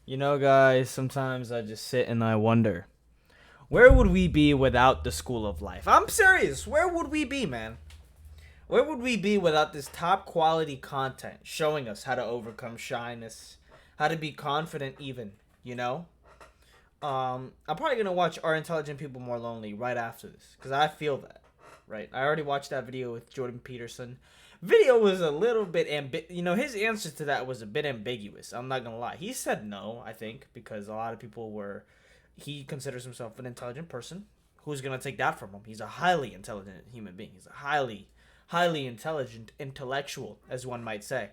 You know, guys, sometimes I just sit and I wonder, where would we be without the school of life? I'm serious. Where would we be, man? Where would we be without this top quality content showing us how to overcome shyness, how to be confident even, you know? I'm probably going to watch Are Intelligent People More Lonely right after this because I feel that, right? I already watched that video with Jordan Peterson. Video was a little bit his answer to that was a bit ambiguous. I'm not gonna lie. He said no, I think, because a lot of people were. He considers himself an intelligent person. Who's gonna take that from him? He's a highly intelligent human being. He's a highly intelligent intellectual, as one might say.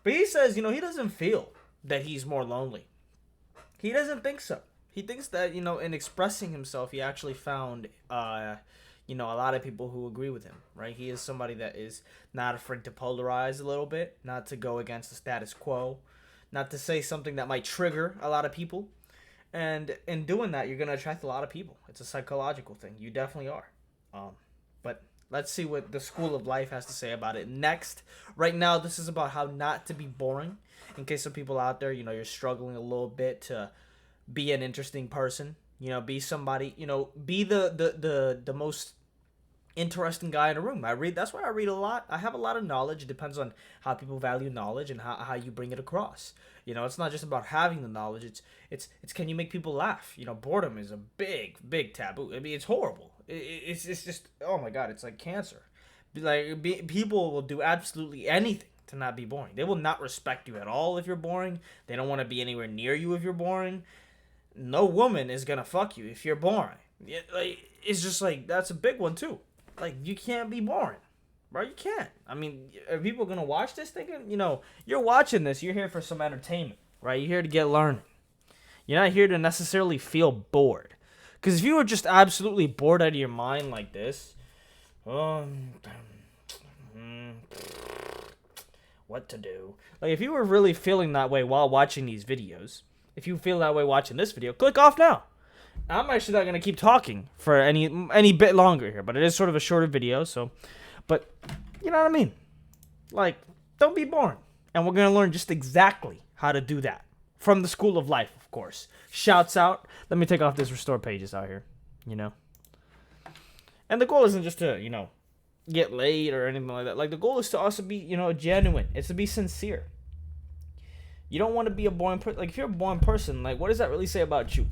But he says, he doesn't feel that he's more lonely. He doesn't think so. He thinks that, in expressing himself, he actually found a lot of people who agree with him, right? He is somebody that is not afraid to polarize a little bit, not to go against the status quo, not to say something that might trigger a lot of people. And in doing that, you're going to attract a lot of people. It's a psychological thing. You definitely are. But let's see what the School of Life has to say about it next. Right now, this is about how not to be boring. In case some people out there, you're struggling a little bit to be an interesting person. Be somebody, be the most interesting guy in a room. That's why I read a lot. I have a lot of knowledge. It depends on how people value knowledge and how you bring it across. It's not just about having the knowledge. It's can you make people laugh? Boredom is a big taboo. I mean, it's horrible. It's just, oh my god, it's like cancer. People will do absolutely anything to not be boring. They will not respect you at all if you're boring. They don't want to be anywhere near you if you're boring. No woman is gonna fuck you if you're boring. It's just like, that's a big one too. You can't be boring, bro. You can't. I mean, are people gonna watch this thinking, you're watching this, you're here for some entertainment, right? You're here to get learning. You're not here to necessarily feel bored. Because if you were just absolutely bored out of your mind like this, what to do? If you were really feeling that way while watching these videos, if you feel that way watching this video, click off now. I'm actually not gonna keep talking for any bit longer here, but it is sort of a shorter video, so. But you know what I mean? Don't be boring, and we're gonna learn just exactly how to do that from the School of Life, of course. Shouts out. Let me take off this restore pages out here, And the goal isn't just to get laid or anything like that. The goal is to also be genuine. It's to be sincere. You don't want to be a boring person. If you're a boring person, what does that really say about you?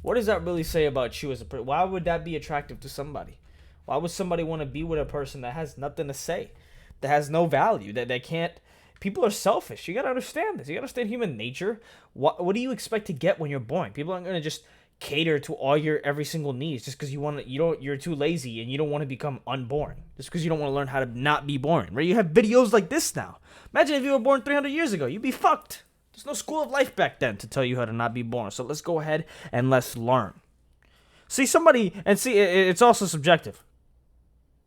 What does that really say about you as a person? Why would that be attractive to somebody? Why would somebody want to be with a person that has nothing to say, that has no value, that they can't? People are selfish. You gotta understand this. You gotta understand human nature. What do you expect to get when you're boring? People aren't gonna just cater to all your every single needs just because you're too lazy and you don't want to become unboring. Just because you don't want to learn how to not be boring. Right? You have videos like this now. Imagine if you were born 300 years ago. You'd be fucked. There's no School of Life back then to tell you how to not be boring. So let's go ahead and let's learn. It's also subjective.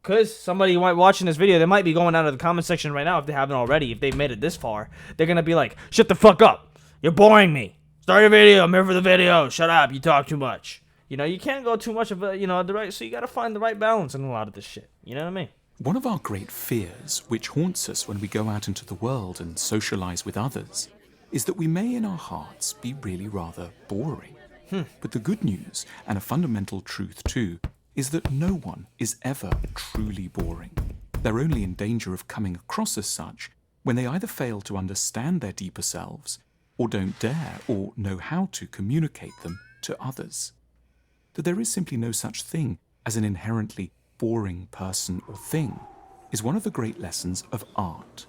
Because somebody watching this video, they might be going down to the comment section right now if they haven't already. If they've made it this far, they're going to be like, shut the fuck up. You're boring me. Start your video. I'm here for the video. Shut up. You talk too much. You can't go too much of the right. So you got to find the right balance in a lot of this shit. You know what I mean? One of our great fears, which haunts us when we go out into the world and socialize with others, is that we may in our hearts be really rather boring. But the good news, and a fundamental truth too, is that no one is ever truly boring. They're only in danger of coming across as such when they either fail to understand their deeper selves, or don't dare or know how to communicate them to others. That there is simply no such thing as an inherently boring person or thing is one of the great lessons of art.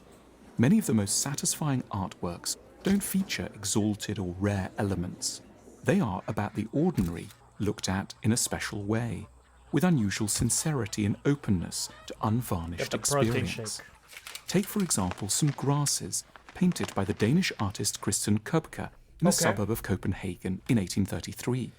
Many of the most satisfying artworks don't feature exalted or rare elements. They are about the ordinary, looked at in a special way, with unusual sincerity and openness to unvarnished experience. Take, for example, some grasses painted by the Danish artist Christian Købke in a suburb of Copenhagen in 1833.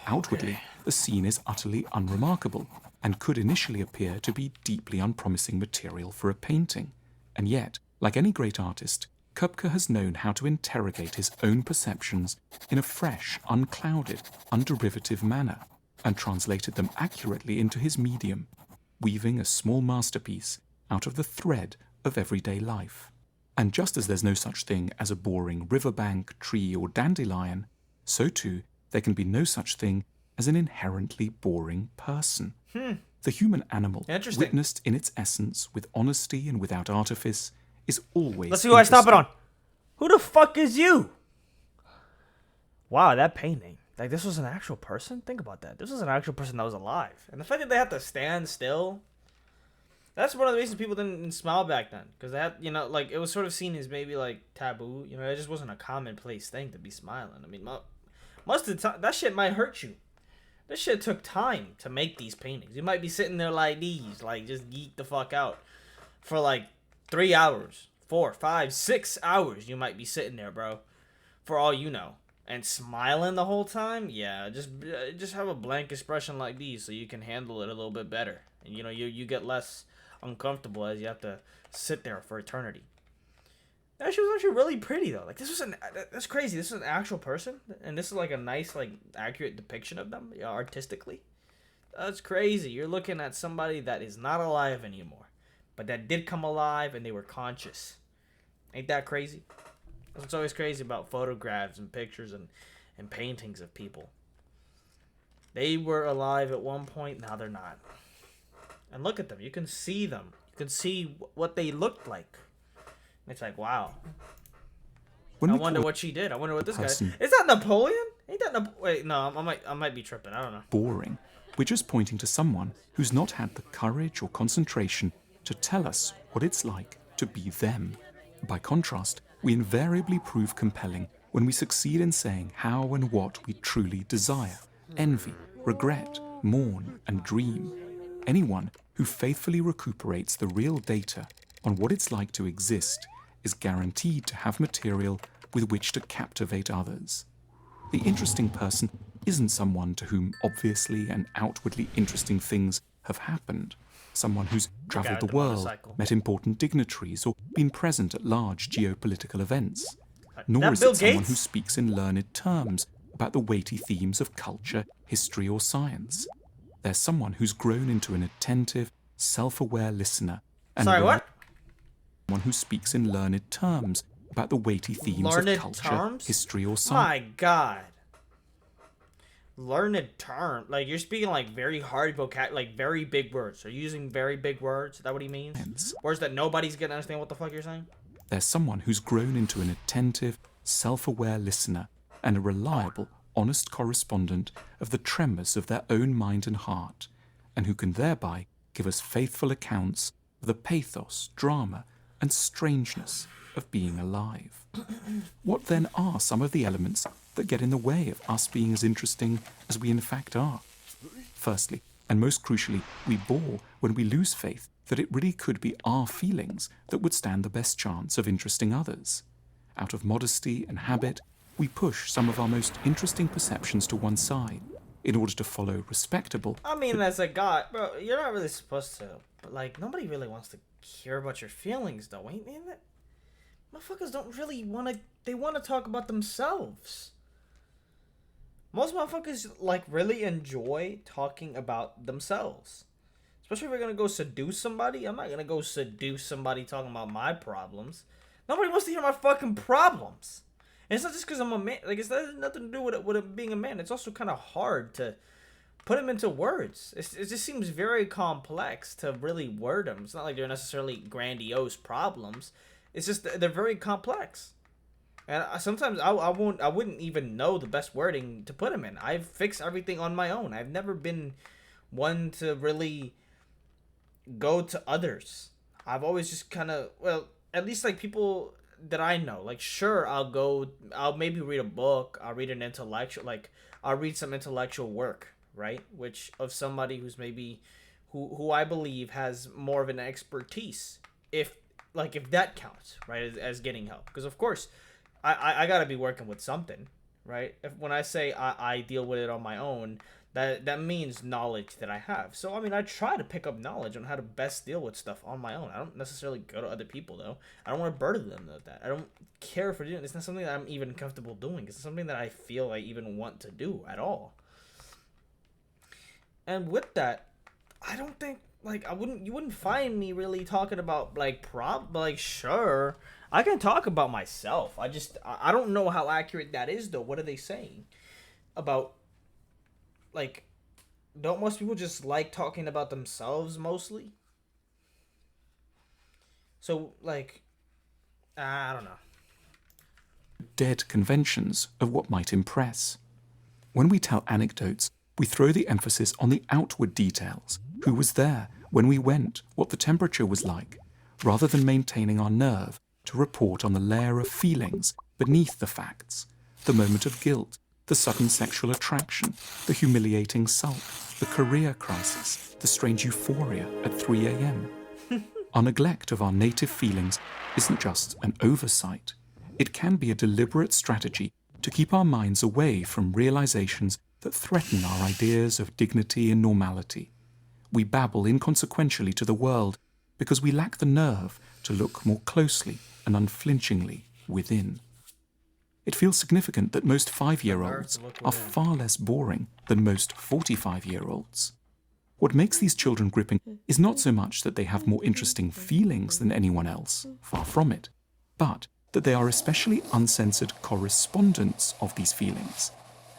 Outwardly, the scene is utterly unremarkable and could initially appear to be deeply unpromising material for a painting. And yet, like any great artist, Købke has known how to interrogate his own perceptions in a fresh, unclouded, underderivative manner, and translated them accurately into his medium, weaving a small masterpiece out of the thread of everyday life. And just as there's no such thing as a boring riverbank, tree, or dandelion, so too there can be no such thing as an inherently boring person. The human animal, Interesting. witnessed in its essence with honesty and without artifice, is always Let's see who I stop it interesting. on. Who the fuck is you? Wow, that painting. Like, this was an actual person? Think about that. This was an actual person that was alive. And the fact that they had to stand still, that's one of the reasons people didn't smile back then. Because they had, you know, like, it was sort of seen as maybe, like, taboo. You know, it just wasn't a commonplace thing to be smiling. I mean, most of the time, that shit might hurt you. This shit took time to make these paintings. You might be sitting there like these, like, just geek the fuck out for, like, 3 hours, 4, 5, 6 hours. You might be sitting there, bro, for all you know. And smiling the whole time? Yeah, just have a blank expression like these so you can handle it a little bit better. And, you know, you get less uncomfortable as you have to sit there for eternity. That shit was actually really pretty, though. Like, that's crazy. This is an actual person, and this is, like, a nice, like, accurate depiction of them, artistically. That's crazy. You're looking at somebody that is not alive anymore, but that did come alive, and they were conscious. Ain't that crazy? That's what's always crazy about photographs and pictures and paintings of people. They were alive at one point, now they're not. And look at them. You can see them. You can see what they looked like. It's like, wow. When I we wonder call what she did. I wonder what this guy. person- Is that Napoleon? Ain't that Wait, no. I might be tripping. I don't know. boring, we're just pointing to someone who's not had the courage or concentration to tell us what it's like to be them. By contrast, we invariably prove compelling when we succeed in saying how and what we truly desire, envy, regret, mourn, and dream. Anyone who faithfully recuperates the real data on what it's like to exist is guaranteed to have material with which to captivate others. The interesting person isn't someone to whom obviously and outwardly interesting things have happened. Someone who's travelled at the the world, motorcycle. met important dignitaries, or been present at large geopolitical events. Nor That is Bill it someone Gates? who speaks in learned terms about the weighty themes of culture, history, or science. They're someone who's grown into an attentive, self-aware listener. And Sorry, what? someone who speaks in learned terms about the weighty themes Learned of culture, terms? history, or science. My God. Learned term. Like, you're speaking, like, very hard like, very big words. Are you using very big words? Is that what he means? Words that nobody's gonna understand what the fuck you're saying? They're someone who's grown into an attentive, self-aware listener and a reliable, honest correspondent of the tremors of their own mind and heart, and who can thereby give us faithful accounts of the pathos, drama, and strangeness of being alive. What then are some of the elements that get in the way of us being as interesting as we in fact are? Firstly, and most crucially, we bore when we lose faith that it really could be our feelings that would stand the best chance of interesting others. Out of modesty and habit, we push some of our most interesting perceptions to one side in order to follow respectable. I mean, as a guy, bro, you're not really supposed to. But, like, nobody really wants to hear about your feelings, though, ain't it? Motherfuckers don't really want to. They want to talk about themselves. Most motherfuckers, like, really enjoy talking about themselves. Especially if we're gonna go seduce somebody. I'm not gonna go seduce somebody talking about my problems. Nobody wants to hear my fucking problems. And it's not just because I'm a man. Like, it's nothing to do with it being a man. It's also kind of hard to put them into words. It just seems very complex to really word them. It's not like they're necessarily grandiose problems. It's just they're very complex. And sometimes I wouldn't even know the best wording to put them in. I've fixed everything on my own. I've never been one to really go to others. I've always just kind of, well, at least like people that I know, like, sure, I'll maybe read a book, I'll read an intellectual, like, I'll read some intellectual work, right, which of somebody who's maybe who I believe has more of an expertise, if that counts, right, as getting help. Because of course I gotta be working with something, right? When I say I deal with it on my own, that means knowledge that I have. So, I mean, I try to pick up knowledge on how to best deal with stuff on my own. I don't necessarily go to other people, though. I don't want to burden them with that. I don't care for doing it. It's not something that I'm even comfortable doing. It's not something that I feel I even want to do at all. And with that, I don't think, like, you wouldn't find me really talking about, like, sure, I can talk about myself. I don't know how accurate that is though. What are they saying about, like, don't most people just like talking about themselves mostly? So like, I don't know. Dead conventions of what might impress. When we tell anecdotes, we throw the emphasis on the outward details, who was there, when we went, what the temperature was like, rather than maintaining our nerve to report on the layer of feelings beneath the facts, the moment of guilt, the sudden sexual attraction, the humiliating sulk, the career crisis, the strange euphoria at 3 a.m. Our neglect of our native feelings isn't just an oversight. It can be a deliberate strategy to keep our minds away from realizations that threaten our ideas of dignity and normality. We babble inconsequentially to the world because we lack the nerve to look more closely and unflinchingly within. It feels significant that most 5-year-olds are far less boring than most 45-year-olds. What makes these children gripping is not so much that they have more interesting feelings than anyone else, far from it, but that they are especially uncensored correspondents of these feelings.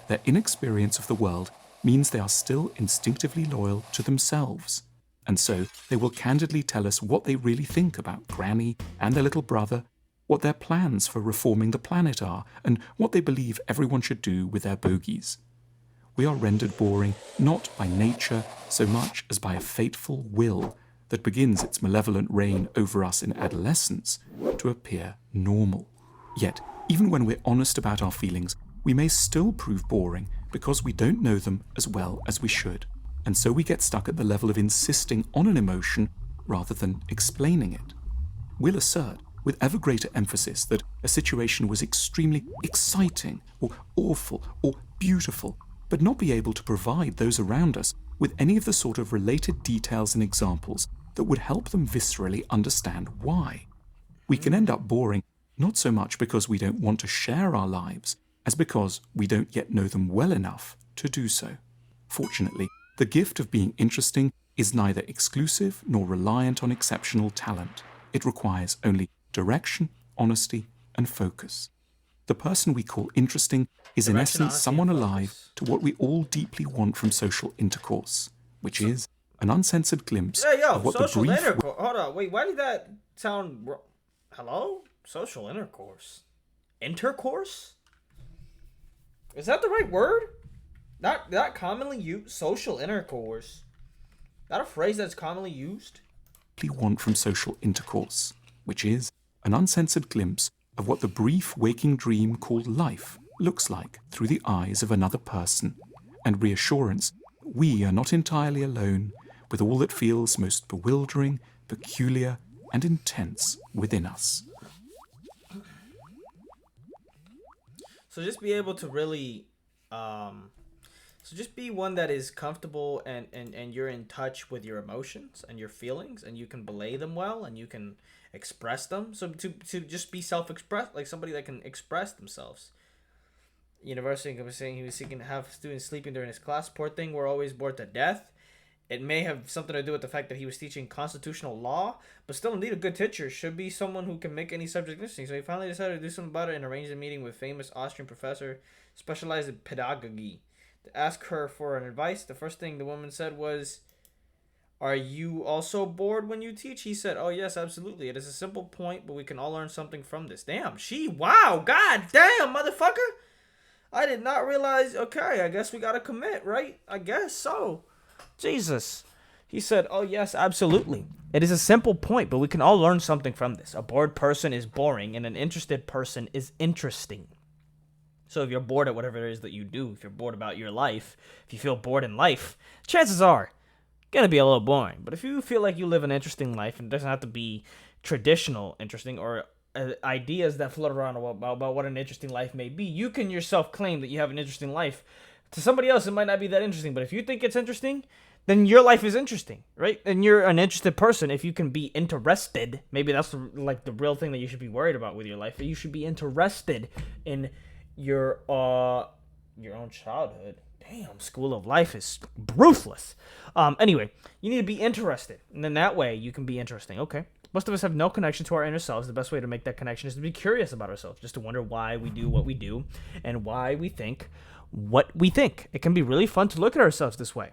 Their inexperience of the world means they are still instinctively loyal to themselves, and so they will candidly tell us what they really think about Granny and their little brother, what their plans for reforming the planet are, and what they believe everyone should do with their bogies. We are rendered boring not by nature so much as by a fateful will that begins its malevolent reign over us in adolescence to appear normal. Yet, even when we're honest about our feelings, we may still prove boring because we don't know them as well as we should, and so we get stuck at the level of insisting on an emotion rather than explaining it. We'll assert with ever greater emphasis that a situation was extremely exciting or awful or beautiful, but not be able to provide those around us with any of the sort of related details and examples that would help them viscerally understand why. We can end up boring not so much because we don't want to share our lives, as because we don't yet know them well enough to do so. Fortunately, the gift of being interesting is neither exclusive nor reliant on exceptional talent. It requires only direction, honesty, and focus. The person we call interesting is in essence someone alive to what we all deeply want from social intercourse, which is an uncensored glimpse of what the brief... Hold on, wait, why did that sound... Hello? Social intercourse. Intercourse? Is that the right word? Not commonly used? Social intercourse. Is that a phrase that's commonly used? ...want from social intercourse, which is an uncensored glimpse of what the brief waking dream called life looks like through the eyes of another person, and reassurance we are not entirely alone with all that feels most bewildering, peculiar, and intense within us. So just be able to really, so just be one that is comfortable and you're in touch with your emotions and your feelings, and you can belay them well and you can express them. So to just be self-expressed, like somebody that can express themselves. University was saying he was seeking to have students sleeping during his class. Poor thing, we're always bored to death. It may have something to do with the fact that he was teaching constitutional law, but still indeed a good teacher should be someone who can make any subject interesting. So he finally decided to do something about it and arranged a meeting with famous Austrian professor specialized in pedagogy to ask her for an advice. The first thing the woman said was, "Are you also bored when you teach?" He said, "Oh yes, absolutely. It is a simple point, but we can all learn something from this." Damn, wow, god damn, motherfucker. I did not realize, okay, I guess we gotta commit, right? I guess so. Jesus. He said, "Oh yes, absolutely. It is a simple point, but we can all learn something from this. A bored person is boring, and an interested person is interesting." So if you're bored at whatever it is that you do, if you're bored about your life, if you feel bored in life, chances are gonna be a little boring. But if you feel like you live an interesting life, and it doesn't have to be traditional interesting or ideas that float around about what an interesting life may be, you can yourself claim that you have an interesting life. To somebody else, it might not be that interesting, but if you think it's interesting, then your life is interesting, right? And you're an interested person. If you can be interested, maybe that's the real thing that you should be worried about with your life. That you should be interested in your own childhood. Damn, school of life is ruthless. Anyway, you need to be interested, and then that way you can be interesting. Okay, Most of us have no connection to our inner selves. The best way to make that connection is to be curious about ourselves, just to wonder why we do what we do and why we think what we think. It can be really fun to look at ourselves this way.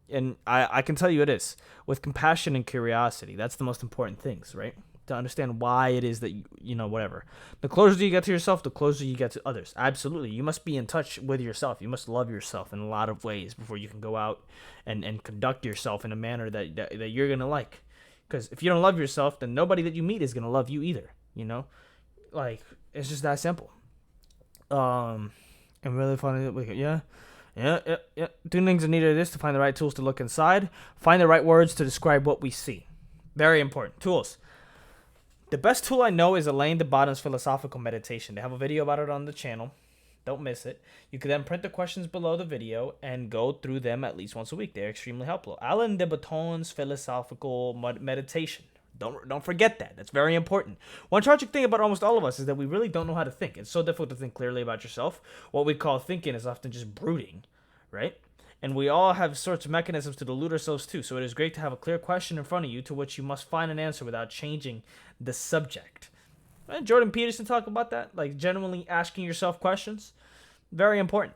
And I can tell you it is. With compassion and curiosity, that's the most important things, right? To understand why it is that, whatever. The closer you get to yourself, the closer you get to others. Absolutely. You must be in touch with yourself. You must love yourself in a lot of ways before you can go out and conduct yourself in a manner that you're going to like. Because if you don't love yourself, then nobody that you meet is going to love you either, Like, it's just that simple. And really funny. Yeah. Two things are needed is to find the right tools to look inside. Find the right words to describe what we see. Very important. Tools. The best tool I know is Alain de Botton's philosophical meditation. They have a video about it on the channel. Don't miss it. You can then print the questions below the video and go through them at least once a week. They're extremely helpful. Alain de Botton's philosophical meditation. Don't forget that. That's very important. One tragic thing about almost all of us is that we really don't know how to think. It's so difficult to think clearly about yourself. What we call thinking is often just brooding, right? And we all have sorts of mechanisms to delude ourselves too. So it is great to have a clear question in front of you to which you must find an answer without changing the subject. And Jordan Peterson talked about that, like genuinely asking yourself questions. Very important.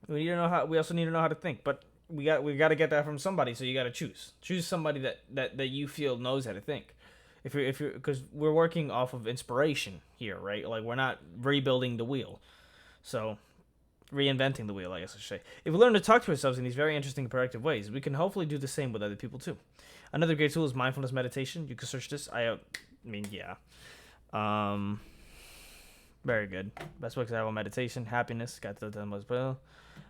We also need to know how to think, but we got to get that from somebody. So you got to choose somebody that you feel knows how to think. If you're because we're working off of inspiration here, right? Like we're not rebuilding the wheel, so reinventing the wheel, I guess I should say. If we learn to talk to ourselves in these very interesting and productive ways, we can hopefully do the same with other people too. Another great tool is mindfulness meditation. You can search this. Yeah. Very good. Best books I have on meditation, happiness, got to the most well.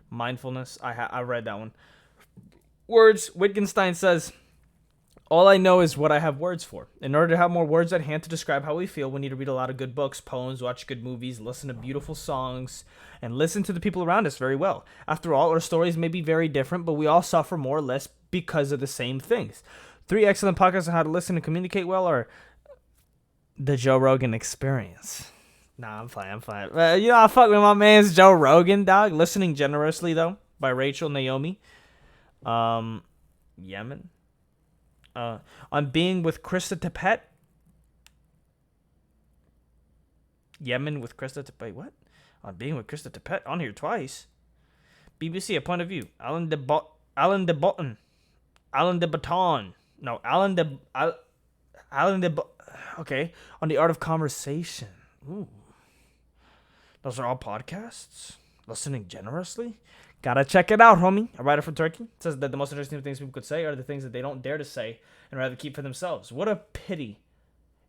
Mindfulness. I read that one. Words. Wittgenstein says, all I know is what I have words for. In order to have more words at hand to describe how we feel, we need to read a lot of good books, poems, watch good movies, listen to beautiful songs, and listen to the people around us very well. After all, our stories may be very different, but we all suffer more or less because of the same things. 3 excellent podcasts on how to listen and communicate well are The Joe Rogan Experience. Nah, I'm fine. I fuck with my man's Joe Rogan, dog. Listening Generously, though, by Rachel Naomi. Yemen. On Being with Krista Tippett. Yemen with Krista Tippett. Wait, what? On Being with Krista Tippett. On here twice. BBC, A Point of View. Alan de Botton. Okay. On the Art of Conversation. Ooh. Those are all podcasts. Listening Generously. Gotta check it out, homie. A writer from Turkey says that the most interesting things people could say are the things that they don't dare to say and rather keep for themselves. What a pity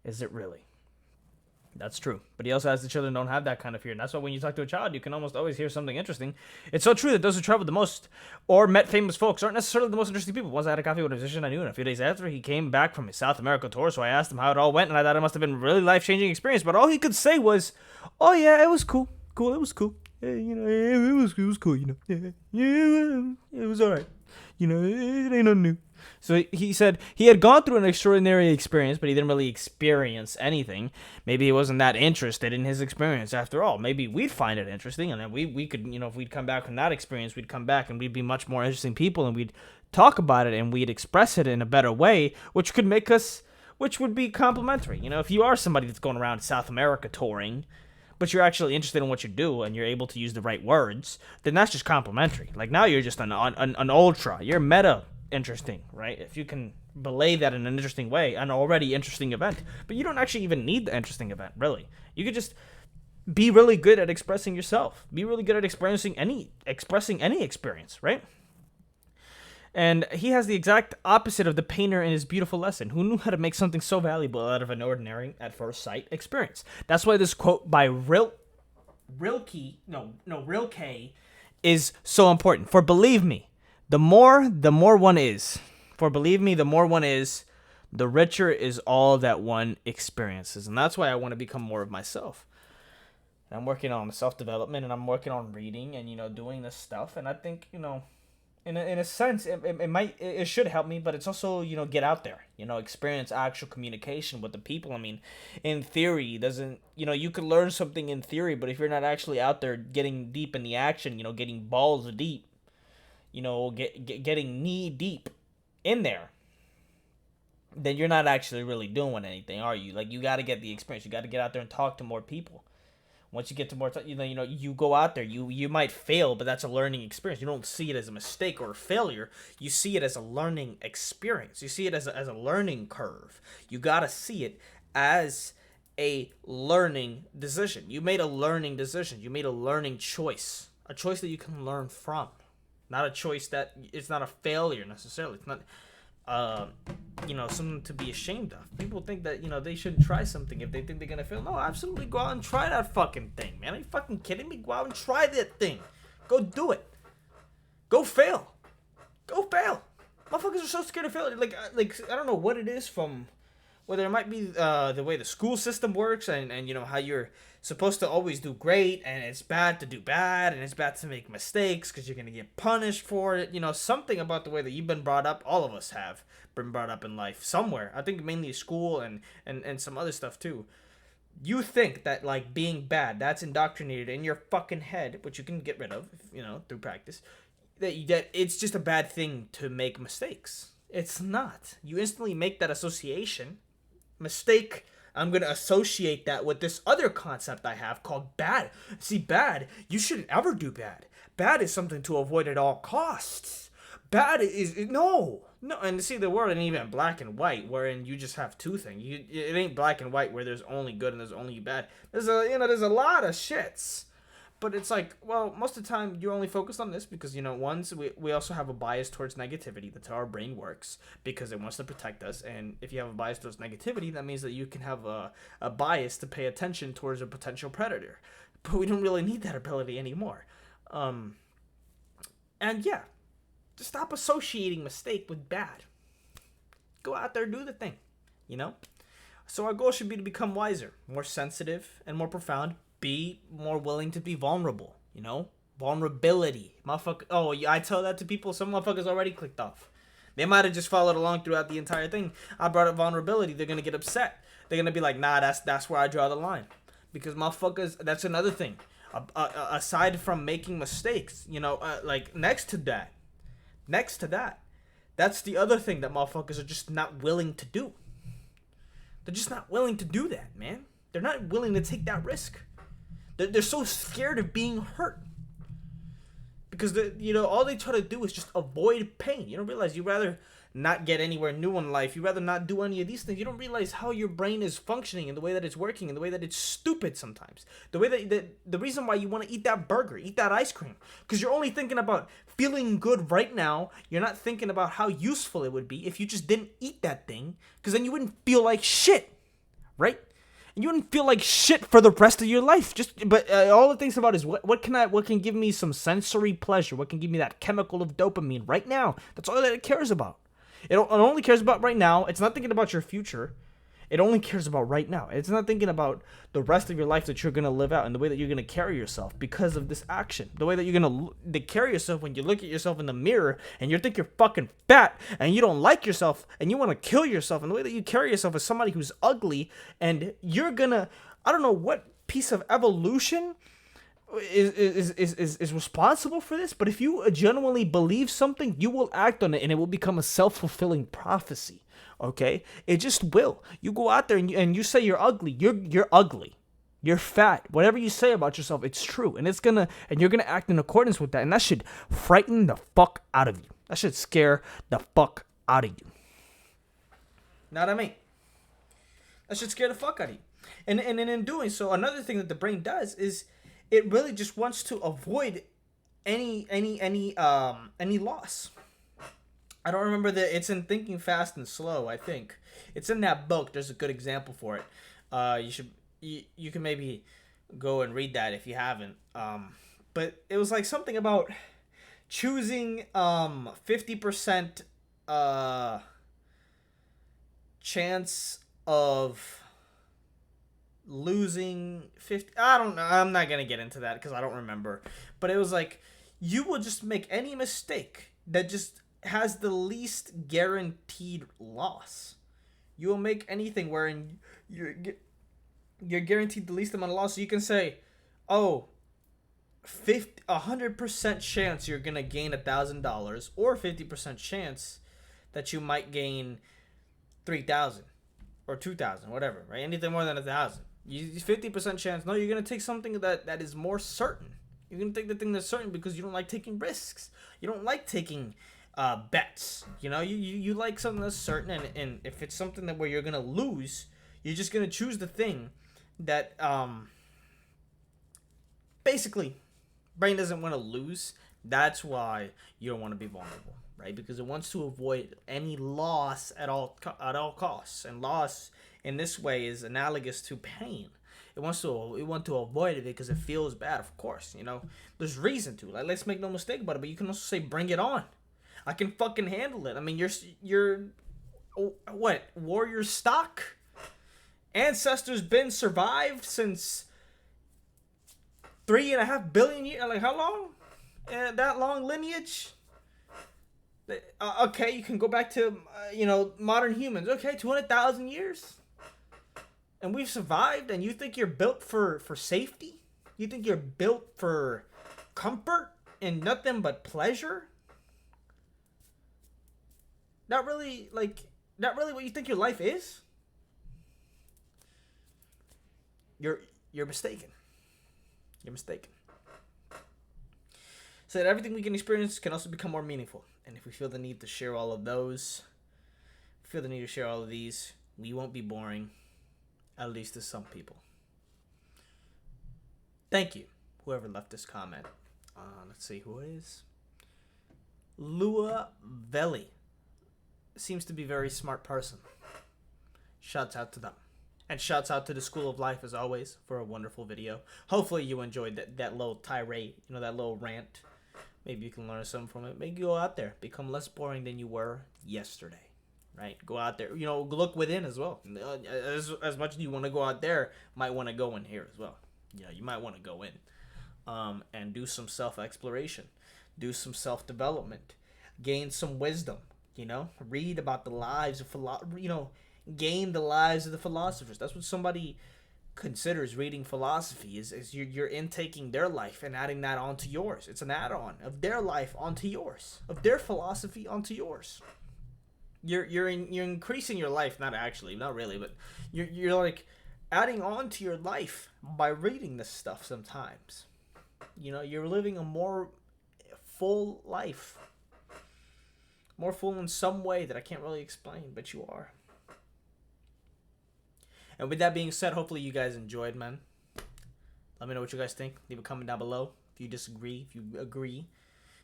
is it really? That's true. But he also has the children don't have that kind of fear. And that's why when you talk to a child, you can almost always hear something interesting. It's so true that those who traveled the most or met famous folks aren't necessarily the most interesting people. Once I had a coffee with a musician I knew, and a few days after, he came back from his South America tour, so I asked him how it all went, and I thought it must have been a really life-changing experience. But all he could say was, oh yeah, it was cool. It was cool. Yeah, it was cool, Yeah, it was all right. It ain't nothing new. So he said he had gone through an extraordinary experience, but he didn't really experience anything. Maybe he wasn't that interested in his experience after all. Maybe we'd find it interesting, and then we could, if we'd come back from that experience, we'd come back and we'd be much more interesting people, and we'd talk about it, and we'd express it in a better way, which would be complimentary. If you are somebody that's going around South America touring, but you're actually interested in what you do and you're able to use the right words, then that's just complimentary. Like now you're just an ultra. You're meta interesting, right? If you can belay that in an interesting way, an already interesting event. But you don't actually even need the interesting event, really. You could just be really good at expressing yourself. Be really good at expressing any experience, right? And he has the exact opposite of the painter in his beautiful lesson, who knew how to make something so valuable out of an ordinary, at first sight, experience. That's why this quote by Rilke is so important. For believe me, the more one is. For believe me, the more one is, the richer is all that one experiences. And that's why I want to become more of myself. And I'm working on self-development, and I'm working on reading and, doing this stuff. And I think, in a sense, it should help me, but it's also, get out there, experience actual communication with the people. I mean, in theory, you could learn something in theory, but if you're not actually out there getting deep in the action, getting balls deep, getting knee deep in there, then you're not actually really doing anything, are you? Like, you got to get the experience. You got to get out there and talk to more people. Once you get to more, you go out there. You might fail, but that's a learning experience. You don't see it as a mistake or a failure. You see it as a learning experience. You see it as a learning curve. You gotta see it as a learning decision. You made a learning decision. You made a learning choice. A choice that you can learn from. Not a choice that it's not a failure necessarily. It's not something to be ashamed of. People think that, they shouldn't try something if they think they're gonna fail. No, absolutely, go out and try that fucking thing, man. Are you fucking kidding me? Go out and try that thing. Go do it. Go fail. Go fail. Motherfuckers are so scared of failure. Like I don't know what it is, from whether it might be the way the school system works, and how you're supposed to always do great, and it's bad to do bad, and it's bad to make mistakes because you're going to get punished for it. Something about the way that you've been brought up. All of us have been brought up in life somewhere. I think mainly school and some other stuff too. You think that, like, being bad, that's indoctrinated in your fucking head, which you can get rid of, through practice, that it's just a bad thing to make mistakes. It's not. You instantly make that association. Mistake, I'm going to associate that with this other concept I have called bad. See, bad, you shouldn't ever do bad. Bad is something to avoid at all costs. Bad is no. And see, the world ain't even black and white, wherein you just have two things. It ain't black and white where there's only good and there's only bad. There's a lot of shits. But it's like, well, most of the time you're only focused on this because, we also have a bias towards negativity. That's how our brain works, because it wants to protect us. And if you have a bias towards negativity, that means that you can have a bias to pay attention towards a potential predator. But we don't really need that ability anymore. And yeah, just stop associating mistake with bad. Go out there, do the thing, So our goal should be to become wiser, more sensitive, and more profound. Be more willing to be vulnerable, vulnerability. Motherfucker. Oh, yeah, I tell that to people. Some motherfuckers already clicked off. They might have just followed along throughout the entire thing. I brought up vulnerability. They're gonna get upset. They're gonna be like, nah, that's where I draw the line. Because motherfuckers, that's another thing. Aside from making mistakes, like next to that, that's the other thing that motherfuckers are just not willing to do. They're just not willing to do that, man. They're not willing to take that risk. They're so scared of being hurt. Because, all they try to do is just avoid pain. You don't realize you'd rather not get anywhere new in life. You'd rather not do any of these things. You don't realize how your brain is functioning and the way that it's working and the way that it's stupid sometimes. The way that the reason why you want to eat that burger, eat that ice cream. Because you're only thinking about feeling good right now. You're not thinking about how useful it would be if you just didn't eat that thing. Because then you wouldn't feel like shit. Right? And you wouldn't feel like shit for the rest of your life. But all it thinks about is what can give me some sensory pleasure? What can give me that chemical of dopamine right now? That's all that it cares about. It only cares about right now. It's not thinking about your future. It only cares about right now. It's not thinking about the rest of your life that you're going to live out and the way that you're going to carry yourself because of this action. The way that you're going to carry yourself when you look at yourself in the mirror and you think you're fucking fat and you don't like yourself and you want to kill yourself. And the way that you carry yourself as somebody who's ugly, and you're going to, I don't know what piece of evolution is responsible for this, but if you genuinely believe something, you will act on it and it will become a self-fulfilling prophecy. Okay, it just will. You go out there and you say you're ugly. You're ugly. You're fat. Whatever you say about yourself, it's true, and you're gonna act in accordance with that, and that should frighten the fuck out of you. That should scare the fuck out of you. Know what I mean? That should scare the fuck out of you. And in doing so, another thing that the brain does is it really just wants to avoid any loss. I don't remember it's in Thinking Fast and Slow, I think. It's in that book. There's a good example for it. You can maybe go and read that if you haven't. But it was like something about choosing 50% chance of losing 50. I don't know. I'm not going to get into that because I don't remember. But it was like you will just make any mistake that just has the least guaranteed loss. You will make anything wherein you're guaranteed the least amount of loss. So you can say, 100% chance you're gonna gain $1,000, or 50% chance that you might gain 3,000 or 2,000, whatever, right? Anything more than 1,000. You 50% chance. No, you're gonna take something that is more certain. You're gonna take the thing that's certain because you don't like taking risks. You don't like taking bets. You know, you like something that's certain, and if it's something that where you're gonna lose, you're just gonna choose the thing that basically brain doesn't want to lose. That's why you don't want to be vulnerable, right? Because it wants to avoid any loss at all costs, and loss in this way is analogous to pain. It want to avoid it because it feels bad. Of course, you know there's reason to. Like, let's make no mistake about it. But you can also say, bring it on. I can fucking handle it. I mean, you're what, warrior stock? Ancestors been survived since 3.5 billion years. Like, how long? That long lineage. Okay, you can go back to modern humans. Okay, 200,000 years, and we've survived. And you think you're built for safety? You think you're built for comfort and nothing but pleasure? Not really what you think your life is. You're mistaken. You're mistaken. So that everything we can experience can also become more meaningful. And if we feel the need to share all of those, we won't be boring, at least to some people. Thank you, whoever left this comment. Let's see who it is. Lua Veli. Seems to be a very smart person. Shouts out to them. And shouts out to the School of Life, as always, for a wonderful video. Hopefully you enjoyed that little tirade, that little rant. Maybe you can learn something from it. Maybe go out there. Become less boring than you were yesterday. Right? Go out there. Look within as well. As much as you want to go out there, might want to go in here as well. You might want to go in. And do some self-exploration. Do some self-development. Gain some wisdom. Read about the lives of gain the lives of the philosophers. That's what somebody considers reading philosophy is you're intaking their life and adding that onto yours. It's an add-on of their life onto yours, of their philosophy onto yours. You're increasing your life, not really, but you're like adding on to your life by reading this stuff sometimes. You're living a more full life. More full in some way that I can't really explain, but you are. And with that being said, hopefully you guys enjoyed, man. Let me know what you guys think. Leave a comment down below if you disagree, if you agree.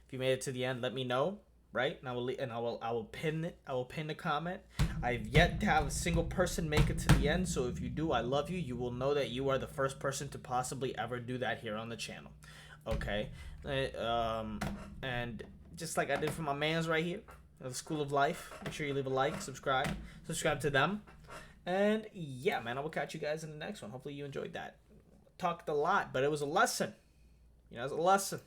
If you made it to the end, let me know, right? And I will pin it. I will pin the comment. I've yet to have a single person make it to the end, so if you do, I love you. You will know that you are the first person to possibly ever do that here on the channel. Okay? And just like I did for my mans right here, the School of Life, make sure you leave a like, subscribe to them. And yeah, man, I will catch you guys in the next one. Hopefully you enjoyed that. Talked a lot, but it was a lesson. It was a lesson.